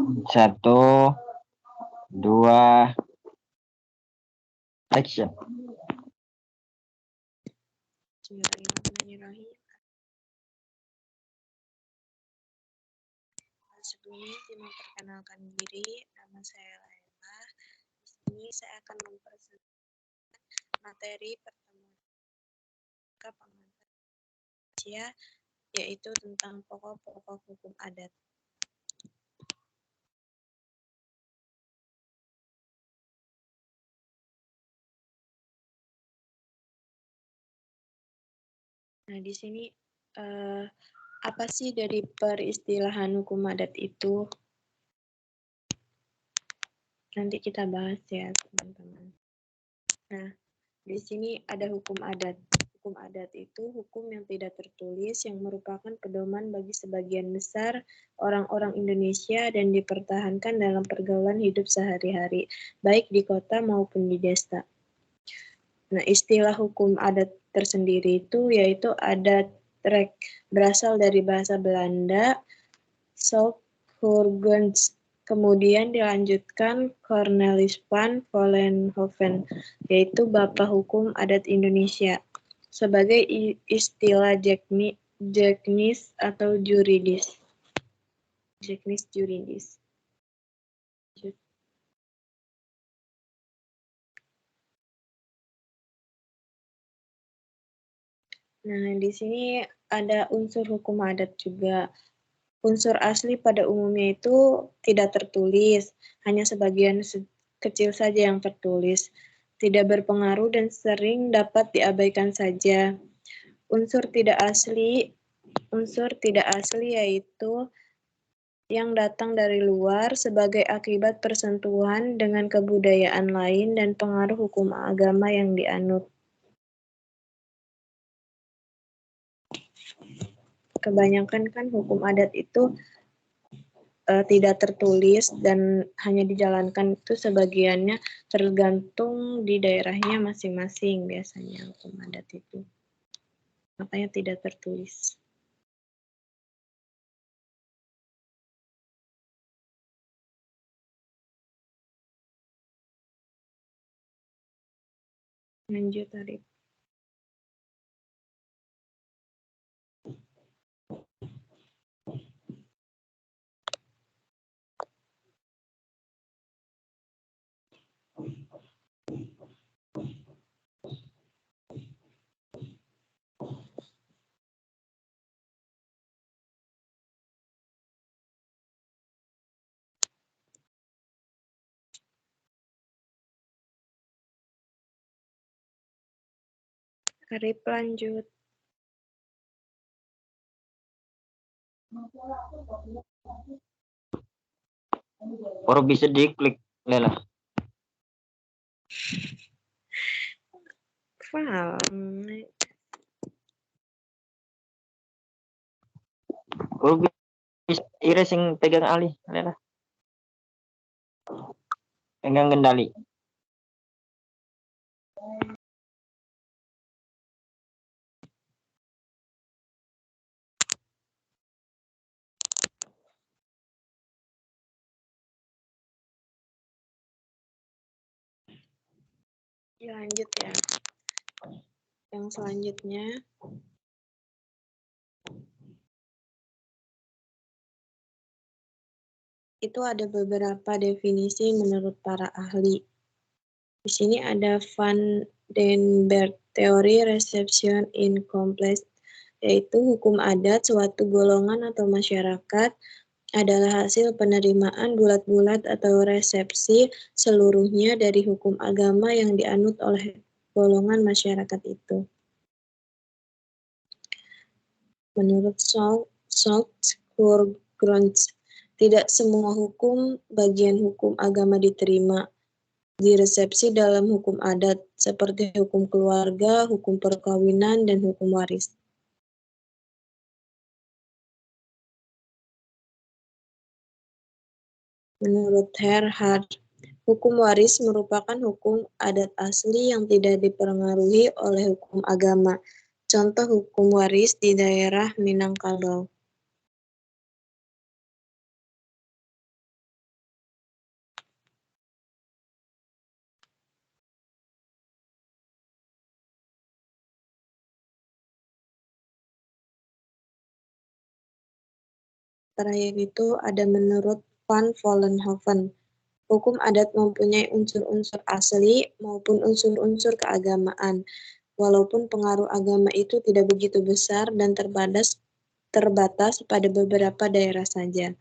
1, 2, action. Bismillahirrahmanirrahim. Sebelumnya saya memperkenalkan diri, nama saya Laila. Di sini saya akan mempresentasikan materi pertemuan pengantar Indonesia, yaitu tentang pokok-pokok hukum adat. Nah, di sini apa sih dari peristilahan hukum adat itu? Nanti kita bahas ya, teman-teman. Nah, di sini ada hukum adat. Hukum adat itu hukum yang tidak tertulis yang merupakan pedoman bagi sebagian besar orang-orang Indonesia dan dipertahankan dalam pergaulan hidup sehari-hari, baik di kota maupun di desa. Nah, istilah hukum adat tersendiri itu yaitu adat rek, berasal dari bahasa Belanda, Volkshuurgens. Kemudian dilanjutkan Cornelis van Vollenhoven, yaitu Bapak Hukum Adat Indonesia, sebagai istilah jeknis atau juridis. Jeknis juridis. Nah, di sini ada unsur hukum adat juga. Unsur asli pada umumnya itu tidak tertulis, hanya sebagian kecil saja yang tertulis, tidak berpengaruh dan sering dapat diabaikan saja. Unsur tidak asli yaitu yang datang dari luar sebagai akibat persentuhan dengan kebudayaan lain dan pengaruh hukum agama yang dianut. Kebanyakan kan hukum adat itu tidak tertulis dan hanya dijalankan itu sebagiannya tergantung di daerahnya masing-masing biasanya hukum adat itu. Makanya tidak tertulis. Lanjut, Arif. Arif, lanjut. Baru bisa diklik, Lela. Baru bisa erasing pegang alih, Lela. Pegang kendali. Ya, lanjut ya. Yang selanjutnya, itu ada beberapa definisi menurut para ahli. Di sini ada Van den Berg teori reception in complex, yaitu hukum adat suatu golongan atau masyarakat adalah hasil penerimaan bulat-bulat atau resepsi seluruhnya dari hukum agama yang dianut oleh golongan masyarakat itu. Menurut Volkshuurgens, tidak semua hukum bagian hukum agama diterima, diresepsi dalam hukum adat, seperti hukum keluarga, hukum perkawinan, dan hukum waris. Menurut Gerhard, hukum waris merupakan hukum adat asli yang tidak dipengaruhi oleh hukum agama. Contoh hukum waris di daerah Minangkabau. terakhir itu ada menurut Van Vollenhoven. Hukum adat mempunyai unsur-unsur asli maupun unsur-unsur keagamaan, walaupun pengaruh agama itu tidak begitu besar dan terbatas pada beberapa daerah saja.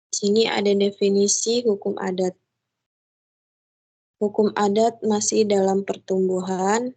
Di sini ada definisi hukum adat. Hukum adat masih dalam pertumbuhan.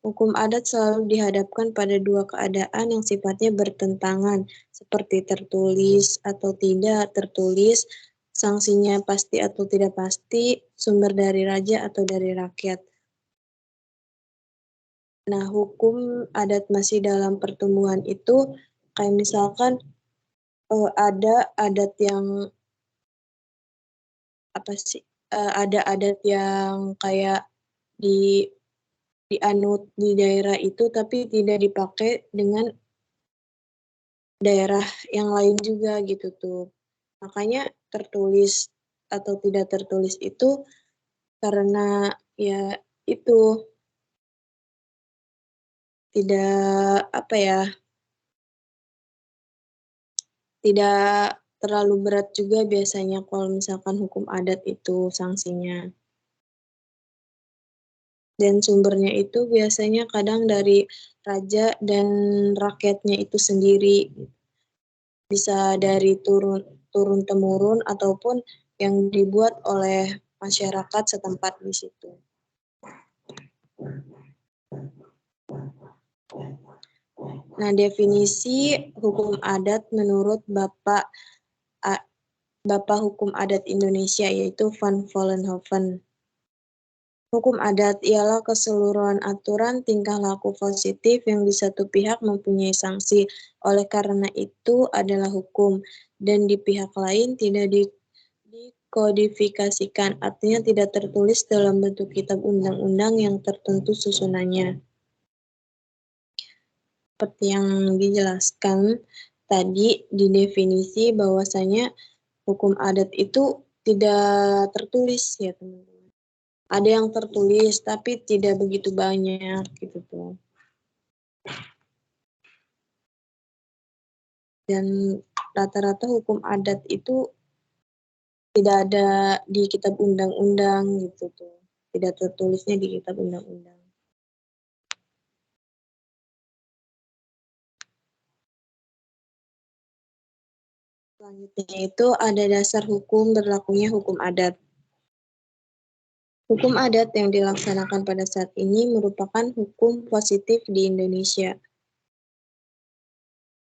Hukum adat selalu dihadapkan pada dua keadaan yang sifatnya bertentangan, seperti tertulis atau tidak tertulis, sanksinya pasti atau tidak pasti, sumber dari raja atau dari rakyat. Nah, hukum adat masih dalam pertumbuhan itu kayak misalkan ada adat yang ada adat yang kayak dianut di daerah itu tapi tidak dipakai dengan daerah yang lain juga gitu tuh. Makanya tertulis atau tidak tertulis itu karena ya itu tidak tidak terlalu berat juga biasanya kalau misalkan hukum adat itu sanksinya. Dan sumbernya itu biasanya kadang dari raja dan rakyatnya itu sendiri. Bisa dari turun-temurun ataupun yang dibuat oleh masyarakat setempat di situ. Nah, definisi hukum adat menurut Bapak Hukum Adat Indonesia yaitu Van Vollenhoven. Hukum adat ialah keseluruhan aturan tingkah laku positif yang di satu pihak mempunyai sanksi. Oleh karena itu adalah hukum dan di pihak lain tidak dikodifikasikan, artinya tidak tertulis dalam bentuk kitab undang-undang yang tertentu susunannya. Seperti yang dijelaskan tadi di definisi bahwasanya hukum adat itu tidak tertulis ya teman-teman. Ada yang tertulis tapi tidak begitu banyak gitu tuh. Dan rata-rata hukum adat itu tidak ada di kitab undang-undang gitu tuh. Tidak tertulisnya di kitab undang-undang. Selanjutnya itu ada dasar hukum berlakunya hukum adat. Hukum adat yang dilaksanakan pada saat ini merupakan hukum positif di Indonesia.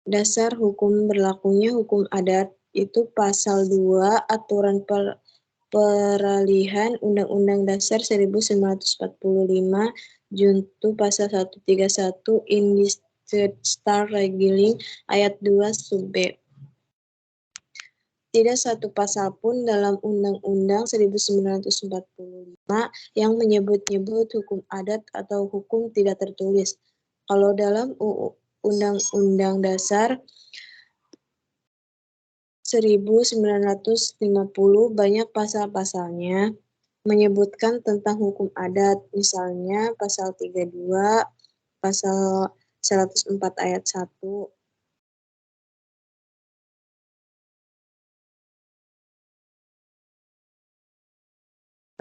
Dasar hukum berlakunya hukum adat itu pasal 2 aturan peralihan Undang-Undang Dasar 1945 junto pasal 131 in Star Regulating ayat 2 sub B. Tidak satu pasal pun dalam Undang-Undang 1945 yang menyebut-nyebut hukum adat atau hukum tidak tertulis. Kalau dalam Undang-Undang Dasar 1950 banyak pasal-pasalnya menyebutkan tentang hukum adat, misalnya pasal 32, pasal 104 ayat 1,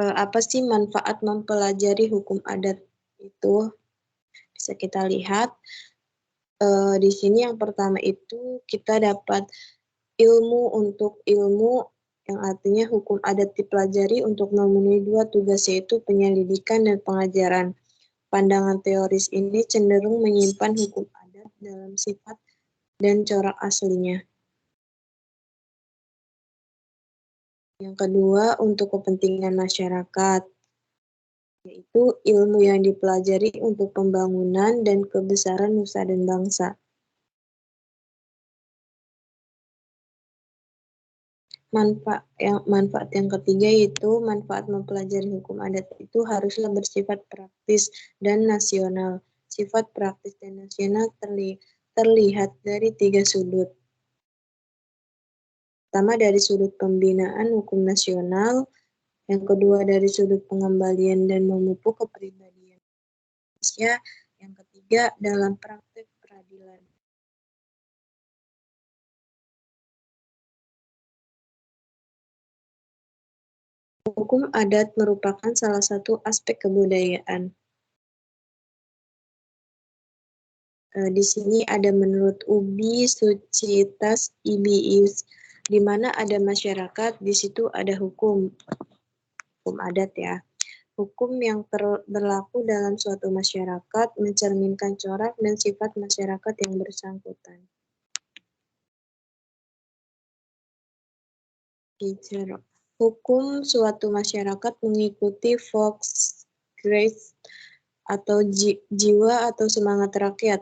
apa sih manfaat mempelajari hukum adat itu? Bisa kita lihat di sini yang pertama itu kita dapat ilmu untuk ilmu yang artinya hukum adat dipelajari untuk memenuhi dua tugas yaitu penyelidikan dan pengajaran. Pandangan teoris ini cenderung menyimpan hukum adat dalam sifat dan corak aslinya. Yang kedua, untuk kepentingan masyarakat, yaitu ilmu yang dipelajari untuk pembangunan dan kebesaran nusa dan bangsa. Manfaat yang ketiga yaitu manfaat mempelajari hukum adat itu haruslah bersifat praktis dan nasional. Sifat praktis dan nasional terlihat dari 3 sudut. Pertama dari sudut pembinaan hukum nasional, yang kedua dari sudut pengembalian dan memupuk kepribadian Indonesia, Yang ketiga, dalam praktek peradilan. Hukum adat merupakan salah satu aspek kebudayaan. Di sini ada menurut Ubi Sucitas Ibiis, di mana ada masyarakat, di situ ada hukum adat ya. Hukum yang berlaku dalam suatu masyarakat mencerminkan corak dan sifat masyarakat yang bersangkutan. Hukum suatu masyarakat mengikuti Volksgeist atau jiwa atau semangat rakyat.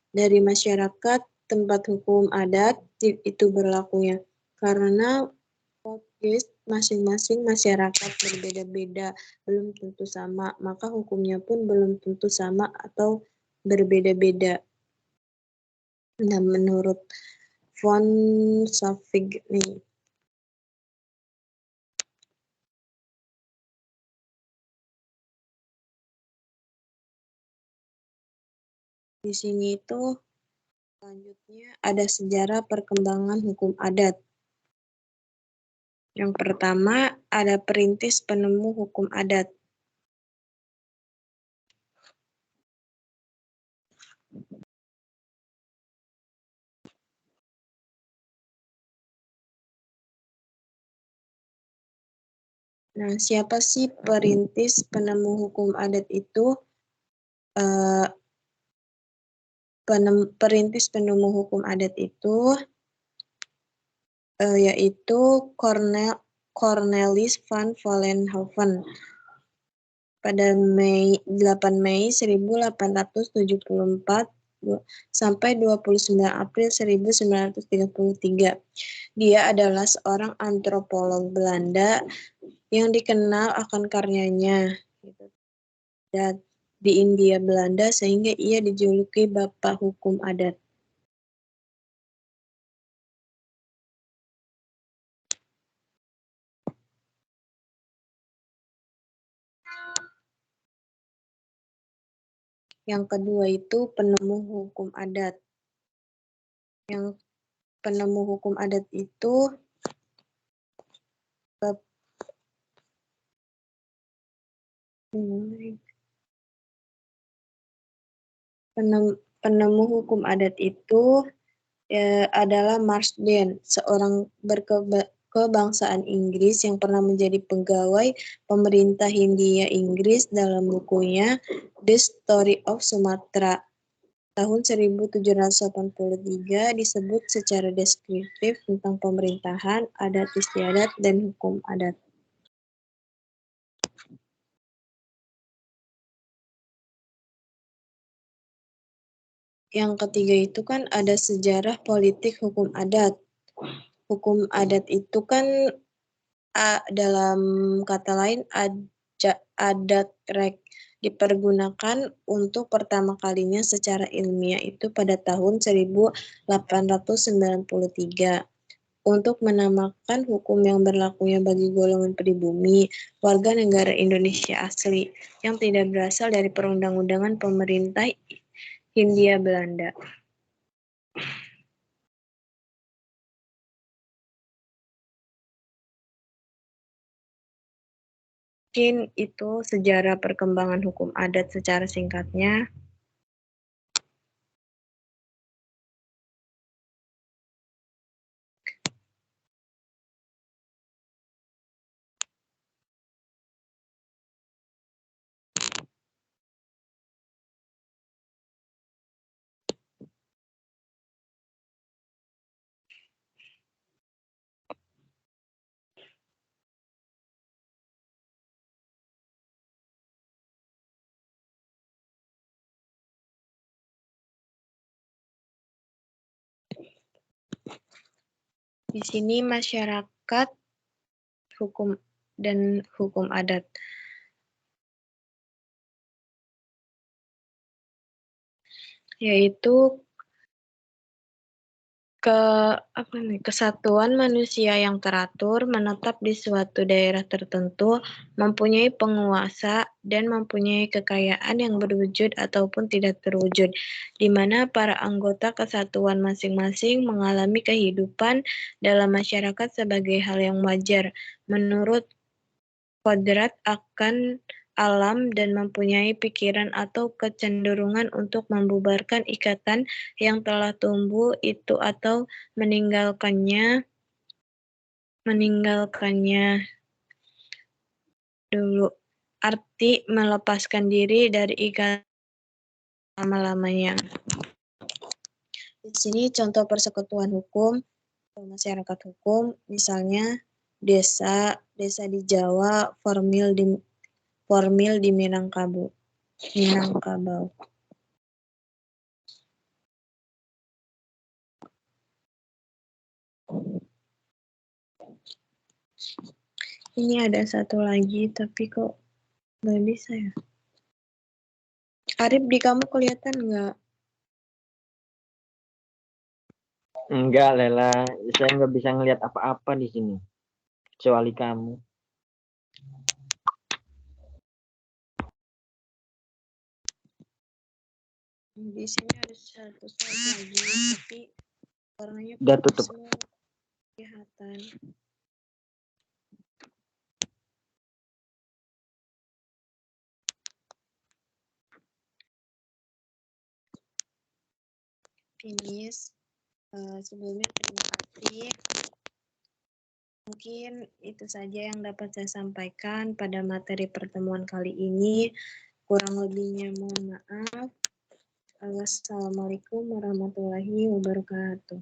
Dari masyarakat tempat hukum adat itu berlakunya. Karena Volksgeist masing-masing masyarakat berbeda-beda, belum tentu sama, maka hukumnya pun belum tentu sama atau berbeda-beda. Nah, menurut von Savigny, di sini itu selanjutnya ada sejarah perkembangan hukum adat. Yang pertama ada perintis penemu hukum adat. Nah, siapa sih perintis penemu hukum adat itu? Perintis penemu hukum adat itu yaitu Cornelis van Vollenhoven pada 8 Mei 1874 sampai 29 April 1933. Dia adalah seorang antropolog Belanda yang dikenal akan karyanya di India Belanda sehingga ia dijuluki Bapak Hukum Adat. Yang kedua itu penemu hukum adat. Yang penemu hukum adat itu penemu hukum adat itu adalah Marsden, seorang berkebangsaan Inggris yang pernah menjadi pegawai pemerintah Hindia Inggris. Dalam bukunya The Story of Sumatra tahun 1783 disebut secara deskriptif tentang pemerintahan, adat istiadat, dan hukum adat. Yang ketiga itu kan ada sejarah politik hukum adat. Hukum adat itu kan dalam kata lain adat rek dipergunakan untuk pertama kalinya secara ilmiah itu pada tahun 1893 untuk menamakan hukum yang berlakunya bagi golongan pribumi warga negara Indonesia asli yang tidak berasal dari perundang-undangan pemerintah Hindia Belanda. Mungkin itu sejarah perkembangan hukum adat secara singkatnya. Di sini masyarakat hukum dan hukum adat. Yaitu kesatuan manusia yang teratur, menetap di suatu daerah tertentu, mempunyai penguasa, dan mempunyai kekayaan yang berwujud ataupun tidak terwujud, di mana para anggota kesatuan masing-masing mengalami kehidupan dalam masyarakat sebagai hal yang wajar, menurut kodrat akan alam dan mempunyai pikiran atau kecenderungan untuk membubarkan ikatan yang telah tumbuh itu atau meninggalkannya dulu. Arti melepaskan diri dari ikatan lama-lamanya. Di sini contoh persekutuan hukum, masyarakat hukum, misalnya desa di Jawa, formil di Minangkabau. Ini ada satu lagi, tapi kok nggak bisa ya? Arif, di kamu kelihatan nggak? Enggak, Lela. Saya nggak bisa ngelihat apa-apa di sini. Kecuali kamu. Di sini ada satu slide lagi, tapi warnanya Udah tutup. semua kelihatan. Finish. Sebelumnya terima kasih. Mungkin itu saja yang dapat saya sampaikan pada materi pertemuan kali ini. Kurang lebihnya mohon maaf. Wassalamualaikum warahmatullahi wabarakatuh.